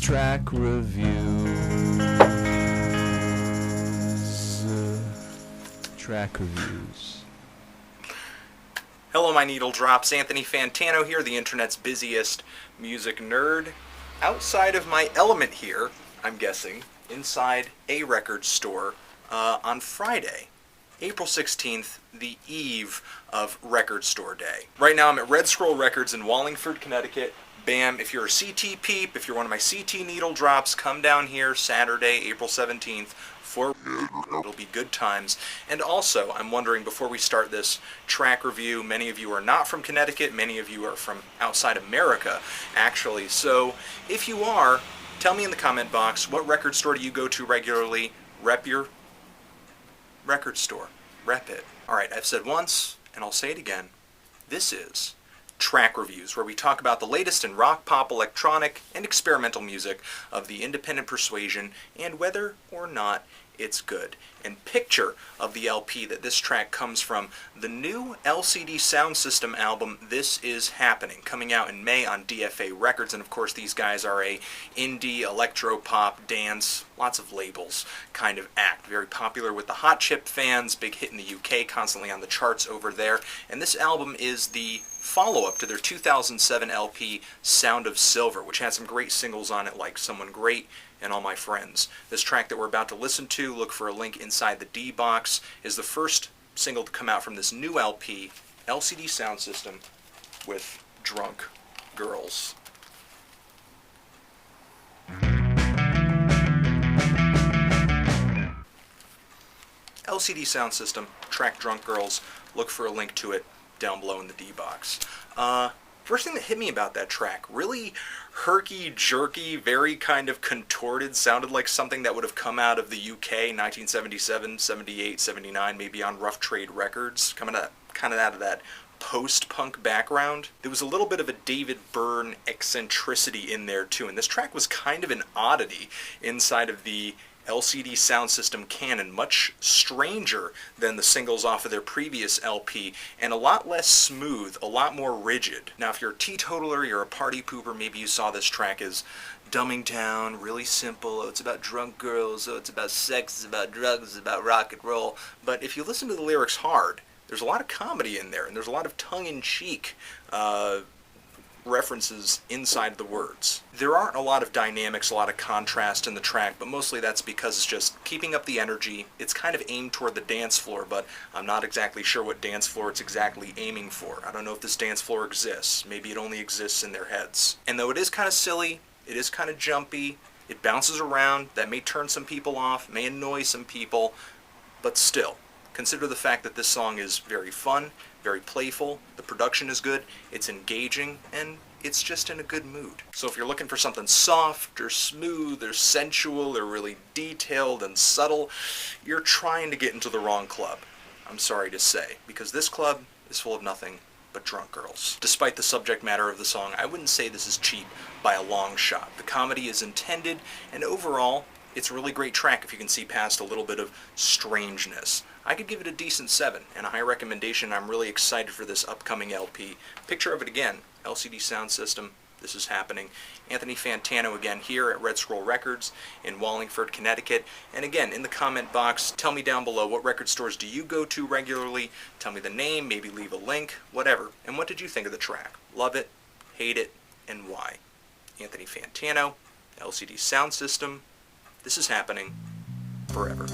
track reviews. Track reviews. Hello, my needle drops. Anthony Fantano here, the internet's busiest music nerd. Outside of my element here, I'm guessing, inside a record store on Friday, April 16th, the eve of Record Store Day. Right now I'm at Red Scroll Records in Wallingford, Connecticut. Bam, if you're a CT peep, if you're one of my CT needle drops, come down here Saturday, April 17th for it'll be good times. And also, I'm wondering, before we start this track review, many of you are not from Connecticut, many of you are from outside America, actually. So, if you are, tell me in the comment box, what record store do you go to regularly? Rep your record store. Rep it. Alright, I've said once, and I'll say it again. This is Track Reviews, where we talk about the latest in rock, pop, electronic, and experimental music of the independent persuasion, and whether or not it's good. And picture of the LP that this track comes from, the new LCD Soundsystem album, This Is Happening, coming out in May on DFA Records. And of course these guys are a indie, electro-pop, dance, lots of labels kind of act. Very popular with the Hot Chip fans, big hit in the UK, constantly on the charts over there. And this album is the follow-up to their 2007 LP, Sound of Silver, which had some great singles on it like Someone Great and All My Friends. This track that we're about to listen to, look for a link inside the D box, is the first single to come out from this new LP, LCD Soundsystem, with Drunk Girls. LCD Soundsystem, track Drunk Girls, look for a link to it down below in the D box. First thing that hit me about that track, really herky-jerky, very kind of contorted, sounded like something that would have come out of the UK, 1977, 78, 79, maybe on Rough Trade Records, coming out, kind of out of that post-punk background. There was a little bit of a David Byrne eccentricity in there too, and this track was kind of an oddity inside of the LCD Soundsystem canon, much stranger than the singles off of their previous LP, and a lot less smooth, a lot more rigid. Now, if you're a teetotaler, you're a party pooper, maybe you saw this track as dumbing down, really simple, oh, it's about drunk girls, oh, it's about sex, it's about drugs, it's about rock and roll. But if you listen to the lyrics hard, there's a lot of comedy in there, and there's a lot of tongue-in-cheek references inside the words. There aren't a lot of dynamics, a lot of contrast in the track, but mostly that's because it's just keeping up the energy. It's kind of aimed toward the dance floor, but I'm not exactly sure what dance floor it's exactly aiming for. I don't know if this dance floor exists. Maybe it only exists in their heads. And though it is kind of silly, it is kind of jumpy, it bounces around, that may turn some people off, may annoy some people, but still, consider the fact that this song is very fun, very playful, the production is good, it's engaging, and it's just in a good mood. So if you're looking for something soft or smooth or sensual or really detailed and subtle, you're trying to get into the wrong club. I'm sorry to say, because this club is full of nothing but drunk girls. Despite the subject matter of the song, I wouldn't say this is cheap by a long shot. The comedy is intended, and overall, it's a really great track if you can see past a little bit of strangeness. I could give it a decent 7, and a high recommendation. I'm really excited for this upcoming LP. Picture of it again, LCD Soundsystem, This Is Happening. Anthony Fantano again here at Red Scroll Records in Wallingford, Connecticut. And again, in the comment box, tell me down below, what record stores do you go to regularly? Tell me the name, maybe leave a link, whatever. And what did you think of the track? Love it, hate it, and why? Anthony Fantano, LCD Soundsystem, This Is Happening, forever.